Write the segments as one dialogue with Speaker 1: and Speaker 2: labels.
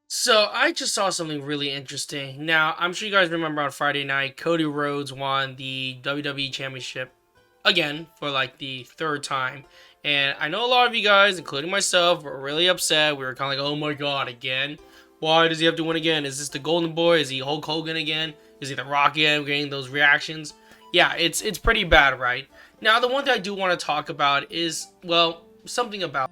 Speaker 1: So I just saw something really interesting. Now, I'm sure you guys remember on Friday night, Cody Rhodes won the WWE Championship again for like the third time. And I know a lot of you guys, including myself, were really upset. We were kind of like, oh my god, again? Why does he have to win again? Is this the Golden Boy? Is he Hulk Hogan again? Is he The Rock again? We're getting those reactions. Yeah, it's pretty bad, right? Now, the one thing I do want to talk about is, well, something about.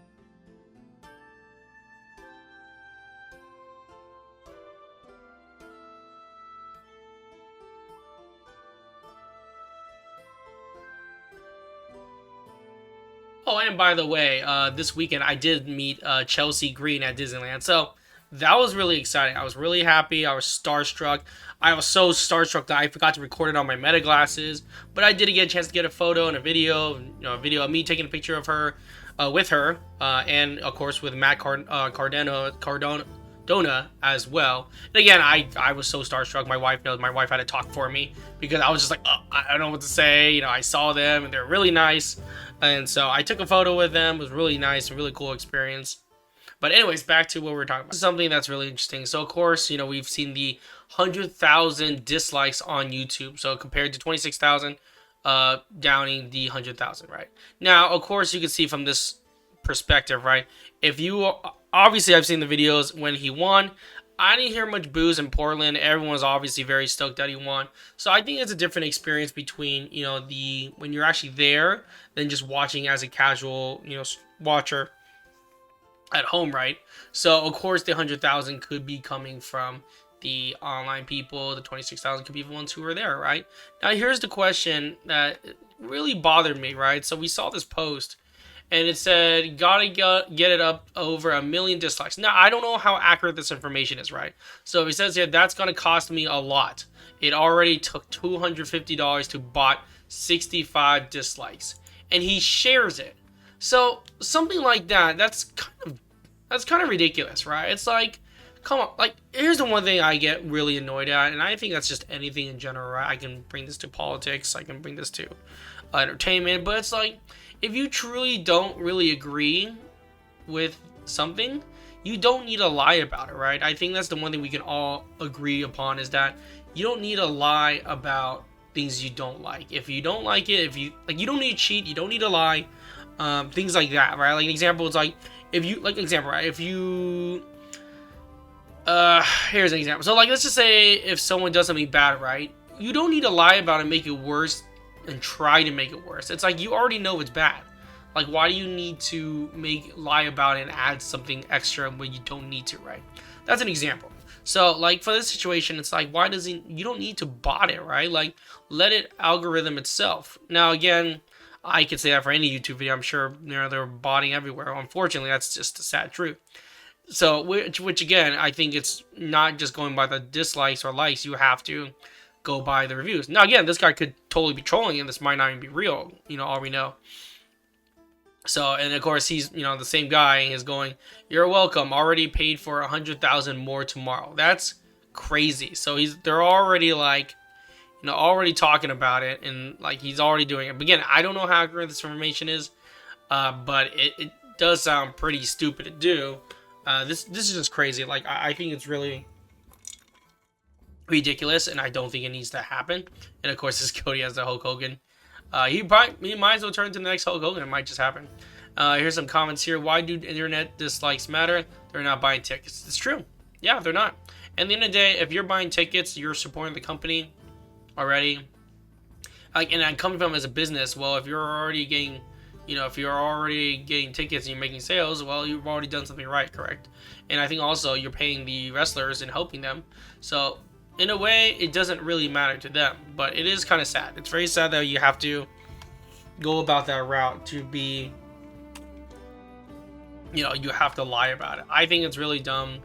Speaker 1: Oh, and by the way, this weekend I did meet Chelsea Green at Disneyland, so that was really exciting. I was really happy. I was starstruck. I was so starstruck that I forgot to record it on my Meta glasses, but I did get a chance to get a photo and a video, a video of me taking a picture of her, with her, and of course with Matt Cardona as well. And again, I was so starstruck. My wife knows. My wife had to talk for me because I was just like, oh, I don't know what to say. I saw them and they're really nice, and so I took a photo with them. It was really nice, a really cool experience. But anyways, back to what we're talking about. Something that's really interesting. So of course, we've seen the 100,000 dislikes on YouTube. So compared to 26,000, downing the 100,000, right? Now, of course, you can see from this perspective, right? If you obviously, I've seen the videos when he won. I didn't hear much boos in Portland. Everyone was obviously very stoked that he won. So I think it's a different experience between the when you're actually there than just watching as a casual watcher at home, right? So of course the 100,000 could be coming from the online people. The 26,000 could be the ones who were there, right? Now here's the question that really bothered me, right? So we saw this post and it said gotta get it up over 1 million dislikes. Now I don't know how accurate this information is, right? So it says here that's gonna cost me a lot. It already took $250 to bot 65 dislikes, and he shares it. So something like that, that's kind of ridiculous, right? It's like, come on, like here's the one thing I get really annoyed at, and I think that's just anything in general, right? I can bring this to politics, I can bring this to entertainment, but it's like if you truly don't really agree with something, you don't need to lie about it, right? I think that's the one thing we can all agree upon is that you don't need to lie about things you don't like. If you don't like it, if you like, you don't need to cheat, you don't need to lie, things like that, right? Like an example is like if you like example, right? If you here's an example. So like let's just say if someone does something bad, right? You don't need to lie about it and make it worse and try to make it worse. It's like you already know it's bad. Like why do you need to lie about it and add something extra when you don't need to, right? That's an example. So like for this situation, it's like why does you don't need to bot it, right? Like let it algorithm itself. Now again, I could say that for any YouTube video. I'm sure they're botting everywhere. Unfortunately, that's just the sad truth. So, which again, I think it's not just going by the dislikes or likes. You have to go by the reviews. Now, again, this guy could totally be trolling, and this might not even be real. All we know. So, and of course, he's the same guy is going. You're welcome. Already paid for 100,000 more tomorrow. That's crazy. So they're already like already talking about it, and like he's already doing it. But again, I don't know how accurate this information is, but it does sound pretty stupid to do. This is just crazy. Like I think it's really ridiculous, and I don't think it needs to happen. And of course, this Cody has the Hulk Hogan. He might as well turn into the next Hulk Hogan. It might just happen. Here's some comments here. Why do internet dislikes matter? They're not buying tickets. It's true. Yeah, they're not. At the end of the day, if you're buying tickets, you're supporting the company already. Like, and I'm coming from as a business. Well, if you're already getting, if you're already getting tickets and you're making sales, well, you've already done something right, correct? And I think also you're paying the wrestlers and helping them. So in a way, it doesn't really matter to them, but it is kind of sad. It's very sad that you have to go about that route to be, you have to lie about it. I think it's really dumb.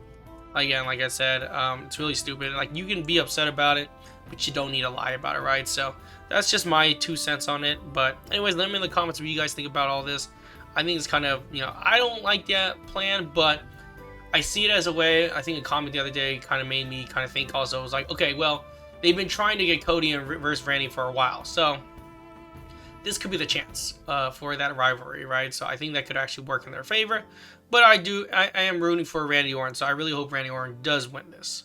Speaker 1: Again, like I said, it's really stupid. Like you can be upset about it, but you don't need to lie about it, right? So that's just my 2 cents on it. But anyways, let me know in the comments what you guys think about all this. I think it's kind of, I don't like that plan, but I see it as a way. I think a comment the other day kind of made me kind of think also. It was like, okay, well, they've been trying to get Cody and versus Randy for a while. So this could be the chance for that rivalry, right? So I think that could actually work in their favor. But I am rooting for Randy Orton, so I really hope Randy Orton does win this.